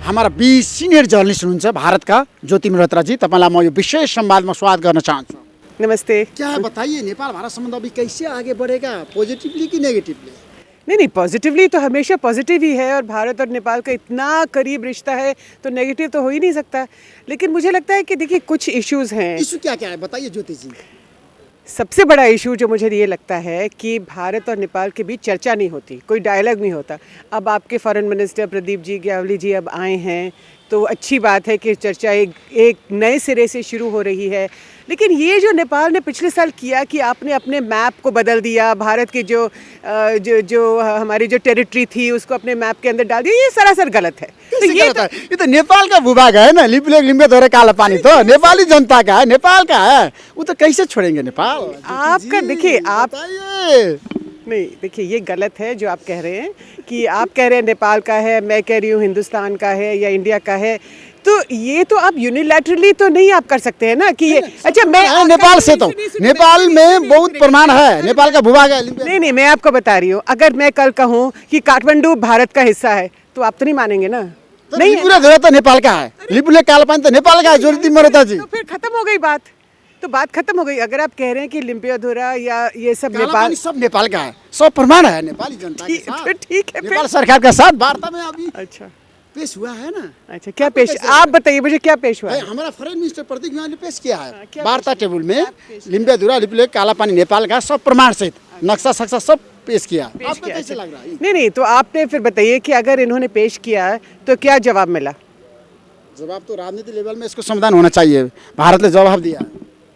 हमारा 20 senior journalist हुनुहुन्छ भारतका ज्योति मल्होत्राजी, तपाईँलाई म यो विशेष संवादमा स्वागत गर्न चाहन्छु। नमस्ते। क्या बताइए, नेपाल भारत संबंध अभी कैसे आगे बढ़ेगा, पॉजिटिवली कि नेगेटिवली? नहीं, पॉजिटिवली तो हमेशा पॉजिटिव ही है और भारत और नेपाल का इतना करीब रिश्ता है तो नेगेटिव तो हो ही नहीं सकता। लेकिन मुझे लगता है कि देखिए कुछ इश्यूज हैं। इशू क्या क्या है बताइए ज्योति जी। सबसे बड़ा इशू जो मुझे ये लगता है कि भारत और नेपाल के बीच चर्चा नहीं होती, कोई डायलॉग नहीं होता। अब आपके फॉरेन मिनिस्टर प्रदीप जी ग्यावली जी अब आए हैं तो अच्छी बात है कि चर्चा एक नए सिरे से शुरू हो रही है। लेकिन ये जो नेपाल ने पिछले साल किया कि आपने अपने मैप को बदल दिया, भारत की जो हमारी जो टेरिटरी थी उसको अपने मैप के अंदर डाल दिया, ये सरासर गलत है। तो ये तो नेपाल का भूभाग है ना, लिम्बे धोरे काला पानी तो नेपाली जनता का है, नेपाल का है, वो तो कैसे छोड़ेंगे नेपाल? आपका देखिए आप नहीं, देखिए ये गलत है जो आप कह रहे हैं कि आप कह रहे हैं नेपाल का है, मैं कह रही हूँ हिंदुस्तान का है या इंडिया का है। तो ये तो आप यूनिलैटरली तो नहीं आप कर सकते हैं ना कि ये अच्छा मैं नेपाल से तो नेपाल में बहुत प्रमाण है, नेपाल का भूभाग है। नहीं, मैं आपको बता रही हूँ, अगर मैं कल कहूँ कि काठमांडू भारत का हिस्सा है तो आप तो नहीं मानेंगे ना। तो नहीं, पूरा धोरा तो नेपाल का है, लिपुले काला पानी तो नेपाल का है ज्योति मल्होत्रा। तो फिर खत्म हो गई बात, तो बात खत्म हो गई। अगर आप कह रहे हैं कि लिम्पियाधुरा या ये सब नेपाल, सब नेपाल का है, सब प्रमाण है नेपाली जनता के साथ। तो ठीक है, नेपाल सरकार के साथ वार्ता में अभी अच्छा पेश हुआ है ना। अच्छा, क्या पेश, आप बताइए मुझे क्या पेश हुआ है? हमारा फॉरेन मिनिस्टर प्रदीप ने पेश किया है वार्ता टेबल में, लिम्पियाधुरा लिपुले काला पानी नेपाल का सब प्रमाण सहित नक्शा सक्शा सब पेश किया। आपको कैसे लग रहा है? नहीं, तो आपने फिर बताइए कि अगर इन्होंने पेश किया तो क्या जवाब मिला? जवाब तो राजनीतिक लेवल में इसको समाधान होना चाहिए, भारत ने जवाब दिया।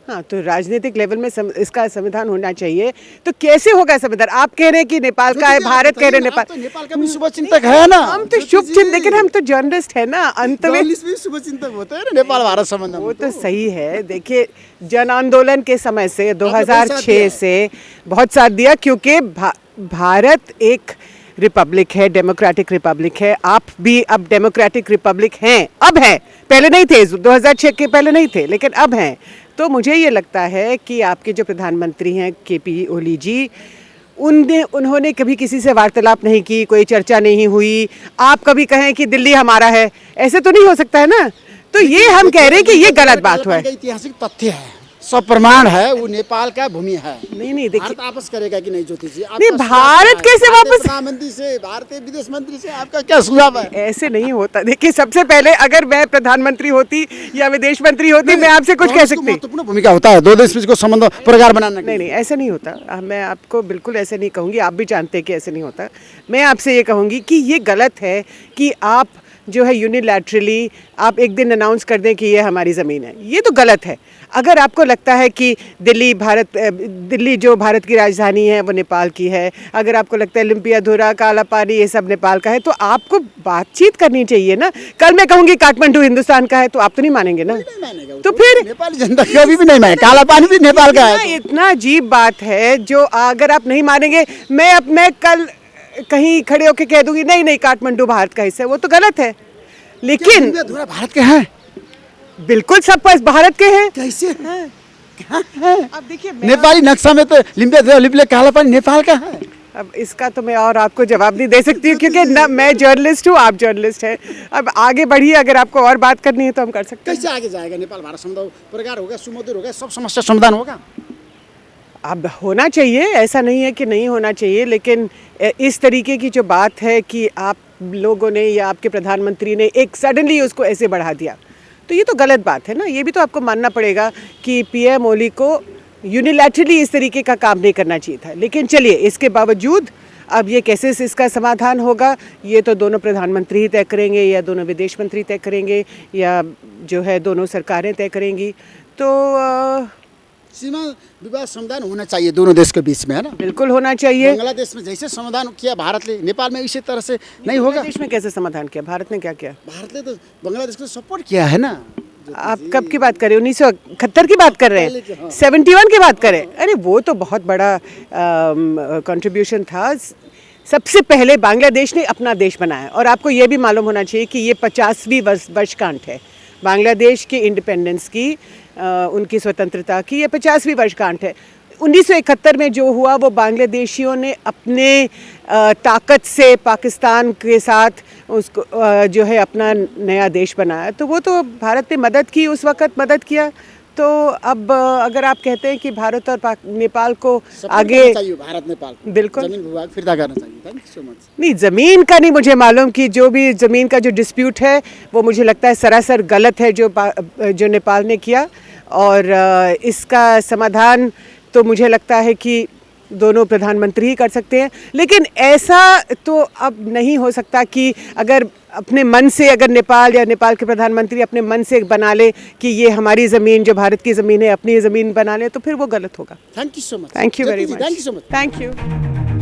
हाँ, तो राजनीतिक लेवल में इसका संविधान होना चाहिए। तो कैसे होगा संविधान? आप कह रहे हैं कि नेपाल का है, भारत कह रहे हैं नेपाल। तो नेपाल का भी शुभ चिंतक है ना। हम तो शुभ चिंतक, लेकिन हम तो जर्नलिस्ट है ना, अंत में शुभ चिंतक होते हैं ना नेपाल भारत संबंध। वो तो सही है। देखिए जन आंदोलन के समय से 2006 से बहुत साथ दिया, क्योंकि भारत एक रिपब्लिक है, डेमोक्रेटिक रिपब्लिक है। आप भी अब डेमोक्रेटिक रिपब्लिक हैं, अब हैं, पहले नहीं थे, 2006 के पहले नहीं थे, लेकिन अब हैं। तो मुझे ये लगता है कि आपके जो प्रधानमंत्री हैं केपी ओली जी, उन्होंने कभी किसी से वार्तालाप नहीं की, कोई चर्चा नहीं हुई। आप कभी कहें कि दिल्ली हमारा है, ऐसे तो नहीं हो सकता है ना। तो ये हम कह रहे हैं कि ये गलत बात हुआ है। ऐतिहासिक तथ्य है, सब प्रमाण है, वो नेपाल का भूमि है। नहीं, देखिए भारत वापस करेगा कि नहीं ज्योति जी? नहीं, भारत कैसे वापस? प्रधानमंत्री से, भारतीय विदेश मंत्री से आपका क्या सुझाव है? ऐसे नहीं होता। देखिए सबसे पहले अगर मैं प्रधानमंत्री होती या विदेश मंत्री होती, मैं आपसे कुछ कह सकती। महत्वपूर्ण भूमिका होता है दो देश बीच को संबंध प्रगाढ़ बनाने का। नहीं, ऐसा नहीं होता। मैं आपको बिल्कुल ऐसे नहीं कहूँगी, आप भी जानते हैं कि ऐसे नहीं होता। मैं आपसे ये कहूँगी कि ये गलत है कि आप जो है यूनिलैटरली आप एक दिन अनाउंस कर दें कि ये हमारी ज़मीन है, ये तो गलत है। अगर आपको लगता है कि दिल्ली जो भारत की राजधानी है वो नेपाल की है, अगर आपको लगता है लिम्पियाधुरा काला पानी ये सब नेपाल का है, तो आपको बातचीत करनी चाहिए ना। कल मैं कहूँगी काठमांडू हिंदुस्तान का है तो आप तो नहीं मानेंगे ना। तो फिर नेपाली जनता कभी भी नहीं माने, काला पानी भी नेपाल का है। इतना अजीब बात है जो अगर आप नहीं मानेंगे, मैं कल कहीं खड़े होकर कह दूंगी नहीं काठमांडू भारत का हिस्सा है, वो तो गलत है। लेकिन भारत के हैं, बिल्कुल सब पास भारत के हैं। कैसे हैं? अब देखिए नेपाली नक्शा में तो लिम्पियाधुरा काला पानी नेपाल का है। अब इसका तो मैं और आपको जवाब नहीं दे सकती हूँ, क्योंकि ना मैं जर्नलिस्ट हूँ, आप जर्नलिस्ट हैं। अब आगे बढ़िए, अगर आपको और बात करनी है तो हम कर सकते हैं। कैसे आगे जाएगा नेपाल भारत संबंध? प्रगाढ़ होगा, सुमधुर होगा, सब समस्या समाधान होगा। अब होना चाहिए, ऐसा नहीं है कि नहीं होना चाहिए, लेकिन इस तरीके की जो बात है कि आप लोगों ने या आपके प्रधानमंत्री ने एक सडनली उसको ऐसे बढ़ा दिया, तो ये तो गलत बात है ना। ये भी तो आपको मानना पड़ेगा कि पीएम ओली को यूनिलैटरली इस तरीके का काम नहीं करना चाहिए था। लेकिन चलिए, इसके बावजूद अब ये कैसे इसका समाधान होगा, ये तो दोनों प्रधानमंत्री ही तय करेंगे या दोनों विदेश मंत्री तय करेंगे या जो है दोनों सरकारें तय करेंगी। तो सीमा विवाद समाधान होना चाहिए दोनों देश के बीच में, है ना। बिल्कुल होना चाहिए। बांग्लादेश में जैसे समाधान किया भारत ने, नेपाल में इसी तरह से नहीं होगा। बांग्लादेश में कैसे समाधान किया? भारत ने क्या किया? भारत ने तो बांग्लादेश को सपोर्ट किया है ना। आप कब की बात कर रहे हैं? 1971 की बात कर रहे हैं? 71 की बात करें? अरे वो तो बहुत बड़ा कंट्रीब्यूशन था। सबसे पहले बांग्लादेश ने अपना देश बनाया, और आपको ये भी मालूम होना चाहिए कि ये 50वीं वर्षगांठ है बांग्लादेश की इंडिपेंडेंस की, उनकी स्वतंत्रता की। ये 50वीं वर्षगांठ है। 1971 में जो हुआ वो बांग्लादेशियों ने अपने ताकत से पाकिस्तान के साथ उसको जो है अपना नया देश बनाया, तो वो तो भारत ने मदद की, उस वक्त मदद किया। तो अब अगर आप कहते हैं कि भारत और नेपाल को आगे चाहिए, भारत नेपाल को बिल्कुल जमीन विवाद फिरता करना चाहिए। Thank you so much. नहीं, ज़मीन का नहीं मुझे मालूम, कि जो भी ज़मीन का जो डिस्प्यूट है वो मुझे लगता है सरासर गलत है जो नेपाल ने किया, और इसका समाधान तो मुझे लगता है कि दोनों प्रधानमंत्री ही कर सकते हैं। लेकिन ऐसा तो अब नहीं हो सकता कि अगर अपने मन से, अगर नेपाल या नेपाल के प्रधानमंत्री अपने मन से बना ले कि ये हमारी ज़मीन, जो भारत की ज़मीन है, अपनी ज़मीन बना ले, तो फिर वो गलत होगा। Thank you so much. Thank you very much. Thank you so much. Thank you.